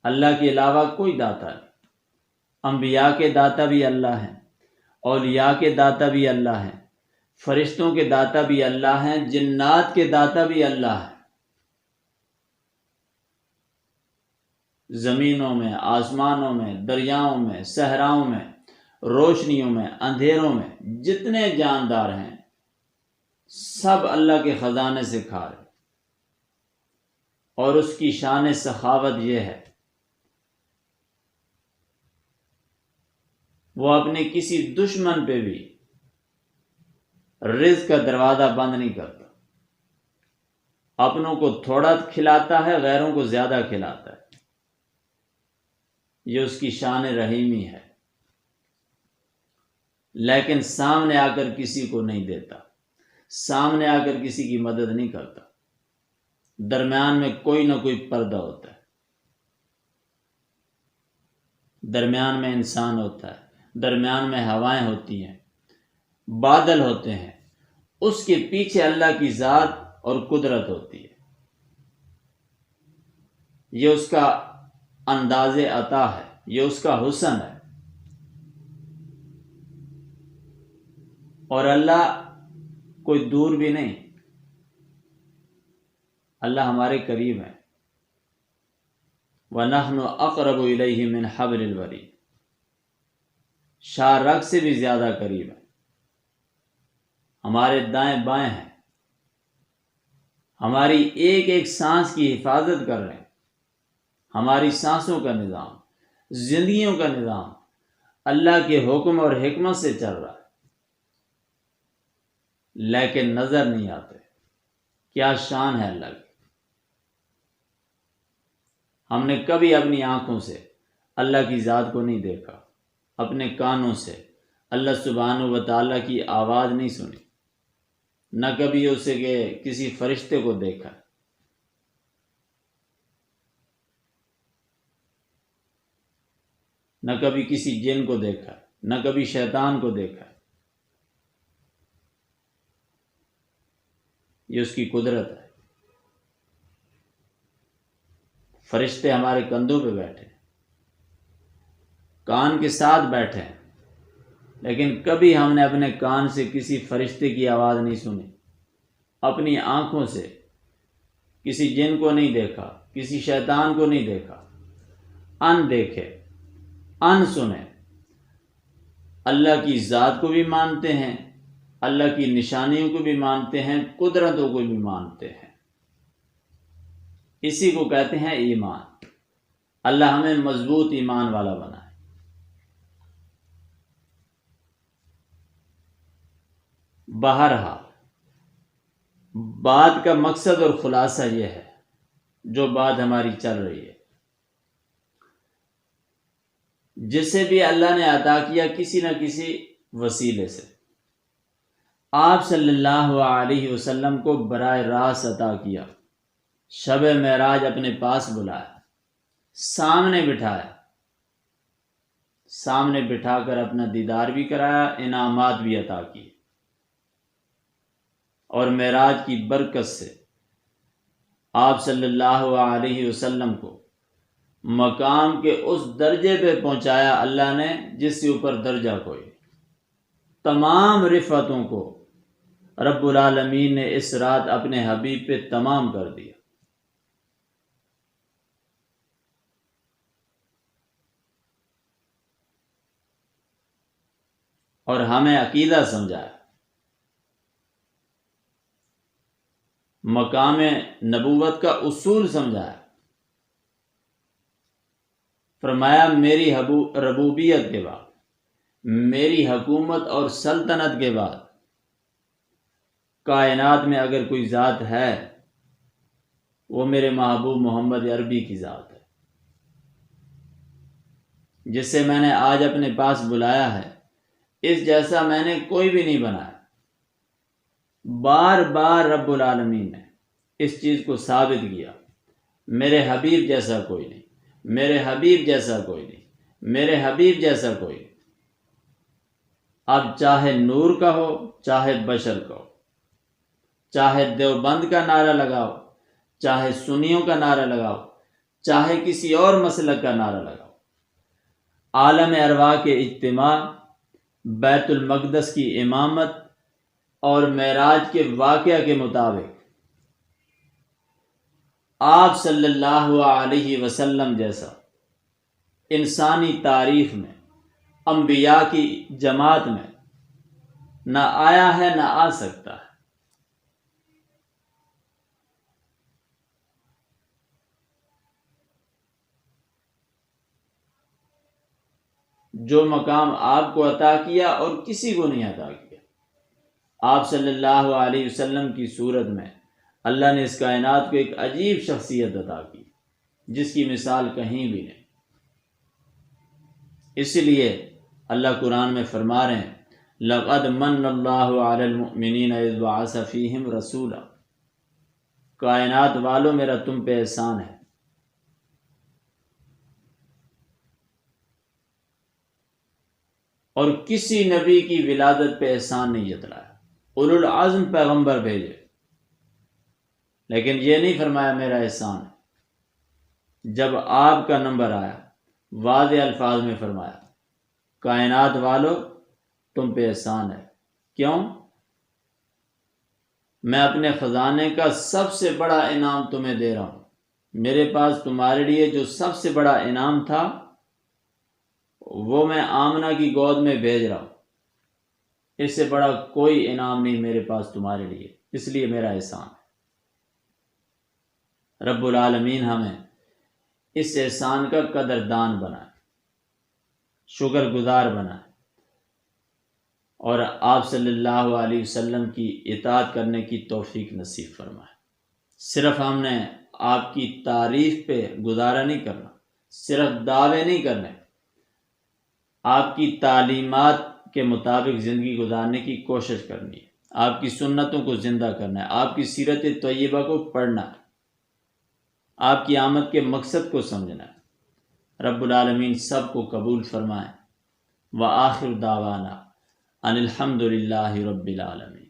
اللہ کے علاوہ کوئی داتا نہیں۔ انبیاء کے داتا بھی اللہ ہیں، اولیاء کے داتا بھی اللہ ہیں، فرشتوں کے داتا بھی اللہ ہیں، جنات کے داتا بھی اللہ ہیں۔ زمینوں میں، آسمانوں میں، دریاؤں میں، صحراؤں میں، روشنیوں میں، اندھیروں میں جتنے جاندار ہیں سب اللہ کے خزانے سے کھا رہے۔ اور اس کی شان سخاوت یہ ہے، وہ اپنے کسی دشمن پہ بھی رزق کا دروازہ بند نہیں کرتا، اپنوں کو تھوڑا کھلاتا ہے، غیروں کو زیادہ کھلاتا ہے۔ یہ اس کی شان رحیمی ہے، لیکن سامنے آ کر کسی کو نہیں دیتا، سامنے آ کر کسی کی مدد نہیں کرتا۔ درمیان میں کوئی نہ کوئی پردہ ہوتا ہے، درمیان میں انسان ہوتا ہے، درمیان میں ہوائیں ہوتی ہیں، بادل ہوتے ہیں، اس کے پیچھے اللہ کی ذات اور قدرت ہوتی ہے۔ یہ اس کا انداز عطا ہے، یہ اس کا حسن ہے۔ اور اللہ کوئی دور بھی نہیں، اللہ ہمارے قریب ہے۔ وَنَحْنُ أَقْرَبُ إِلَيْهِ مِنْ حَبْلِ الْوَرِيدِ، شاہ رگ سے بھی زیادہ قریب ہے، ہمارے دائیں بائیں ہیں، ہماری ایک ایک سانس کی حفاظت کر رہے ہیں۔ ہماری سانسوں کا نظام، زندگیوں کا نظام اللہ کے حکم اور حکمت سے چل رہا ہے، لیکن نظر نہیں آتے۔ کیا شان ہے اللہ کی! ہم نے کبھی اپنی آنکھوں سے اللہ کی ذات کو نہیں دیکھا، اپنے کانوں سے اللہ سبحانہ و تعالیٰ کی آواز نہیں سنی، نہ کبھی اسے کہ کسی فرشتے کو دیکھا، نہ کبھی کسی جن کو دیکھا، نہ کبھی شیطان کو دیکھا۔ یہ اس کی قدرت ہے۔ فرشتے ہمارے کندھوں پہ بیٹھے، کان کے ساتھ بیٹھے ہیں، لیکن کبھی ہم نے اپنے کان سے کسی فرشتے کی آواز نہیں سنی، اپنی آنکھوں سے کسی جن کو نہیں دیکھا، کسی شیطان کو نہیں دیکھا۔ ان دیکھے، ان سنے، اللہ کی ذات کو بھی مانتے ہیں، اللہ کی نشانیوں کو بھی مانتے ہیں، قدرتوں کو بھی مانتے ہیں۔ اسی کو کہتے ہیں ایمان۔ اللہ ہمیں مضبوط ایمان والا بنائے۔ بہرحال بات کا مقصد اور خلاصہ یہ ہے، جو بات ہماری چل رہی ہے، جسے بھی اللہ نے عطا کیا کسی نہ کسی وسیلے سے، آپ صلی اللہ علیہ وسلم کو براہ راست عطا کیا، شب معراج اپنے پاس بلایا، سامنے بٹھایا، سامنے بٹھا کر اپنا دیدار بھی کرایا، انعامات بھی عطا کیے، اور معراج کی برکت سے آپ صلی اللہ علیہ وسلم کو مقام کے اس درجے پہ پہنچایا اللہ نے جس سے اوپر درجہ کوئی۔ تمام رفعتوں کو رب العالمین نے اس رات اپنے حبیب پہ تمام کر دیا۔ اور ہمیں عقیدہ سمجھایا، مقام نبوت کا اصول سمجھایا، فرمایا میری ربوبیت کے بعد، میری حکومت اور سلطنت کے بعد کائنات میں اگر کوئی ذات ہے وہ میرے محبوب محمد عربی کی ذات ہے، جسے میں نے آج اپنے پاس بلایا ہے۔ اس جیسا میں نے کوئی بھی نہیں بنایا۔ بار بار رب العالمین نے اس چیز کو ثابت کیا، میرے حبیب جیسا کوئی نہیں، میرے حبیب جیسا کوئی نہیں، میرے حبیب جیسا کوئی نہیں۔ اب چاہے نور کا ہو، چاہے بشر کا ہو، چاہے دیوبند کا نعرہ لگاؤ، چاہے سنیوں کا نعرہ لگاؤ، چاہے کسی اور مسلک کا نعرہ لگاؤ۔ عالم ارواح کے اجتماع، بیت المقدس کی امامت اور معراج کے واقعہ کے مطابق آپ صلی اللہ علیہ وسلم جیسا انسانی تاریخ میں انبیاء کی جماعت میں نہ آیا ہے نہ آ سکتا ہے۔ جو مقام آپ کو عطا کیا اور کسی کو نہیں عطا کیا۔ آپ صلی اللہ علیہ وسلم کی صورت میں اللہ نے اس کائنات کو ایک عجیب شخصیت عطا کی جس کی مثال کہیں بھی نہیں۔ اس لیے اللہ قرآن میں فرما رہے ہیں لَقَدْ مَنَّ اللَّهُ عَلَى الْمُؤْمِنِينَ إِذْ بَعَثَ فِيهِمْ رَسُولًا، کائنات والوں میرا تم پہ احسان ہے۔ اور کسی نبی کی ولادت پہ احسان نہیں جتلایا، اولو العزم پیغمبر بھیجے، لیکن یہ نہیں فرمایا میرا احسان ہے۔ جب آپ کا نمبر آیا واضح الفاظ میں فرمایا کائنات والو تم پہ احسان ہے۔ کیوں؟ میں اپنے خزانے کا سب سے بڑا انعام تمہیں دے رہا ہوں۔ میرے پاس تمہارے لیے جو سب سے بڑا انعام تھا وہ میں آمنہ کی گود میں بھیج رہا ہوں۔ اس سے بڑا کوئی انعام نہیں میرے پاس تمہارے لیے، اس لیے میرا احسان ہے۔ رب العالمین ہمیں اس احسان کا قدردان بنائے، شکر گزار بنائے، اور آپ صلی اللہ علیہ وسلم کی اطاعت کرنے کی توفیق نصیب فرمائے۔ صرف ہم نے آپ کی تعریف پہ گزارا نہیں کرنا، صرف دعوے نہیں کرنے، آپ کی تعلیمات کے مطابق زندگی گزارنے کی کوشش کرنی ہے، آپ کی سنتوں کو زندہ کرنا ہے، آپ کی سیرت طیبہ کو پڑھنا ہے، آپ کی آمد کے مقصد کو سمجھنا ہے۔ رب العالمین سب کو قبول فرمائے۔ وآخر دعوانا ان الحمد للہ رب العالمین۔